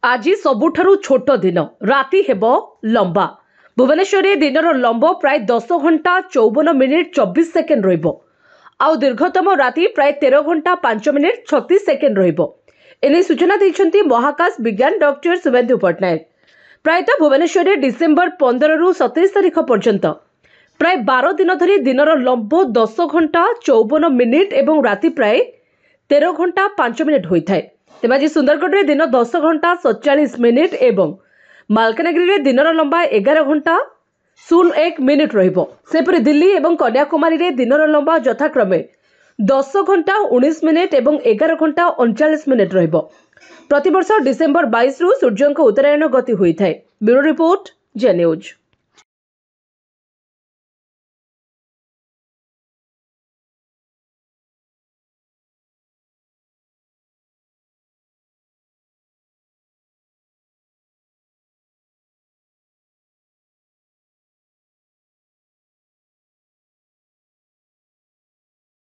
आज सबुठारु छोट दिन राति हेबो लंबा। भुवनेश्वर में दिनर लंब प्राय 10 घंटा 54 मिनिट 24 सेकेंड रहिबो। आउ दीर्घतम राति प्राय 13 घंटा 5 मिनिट 36 सेकेंड रहिबो। एने सूचना दैछन्ती महाकाश विज्ञान डॉक्टर शुभेन्दु पट्टनायक। प्रायतः भुवनेश्वर में डिसेम्बर 15 रु 27 तारिख पर्यंत प्राय 12 दिन धरी दिनर लंब 10 घंटा 54 मिनिट एवं राति प्राय 13 घंटा 5 मिनिट होइथाय। तेज आज सुंदरगढ़ में दिन 10 घंटा 47 मिनिट एवं मालकानगिरी में दिनर लंबा 11 घंटा 01 मिनिट रहिबो। सेपरि दिल्ली एवं कन्याकुमारी में दिनर लंबा यथाक्रमे 10 घंटा 19 मिनिट एवं 11 घंटा 39 मिनिट रहिबो। प्रतिवर्ष डिसेम्बर 22 रु सूर्य उत्तरायण गति होइथाय। ब्यूरो रिपोर्ट जे न्यूज।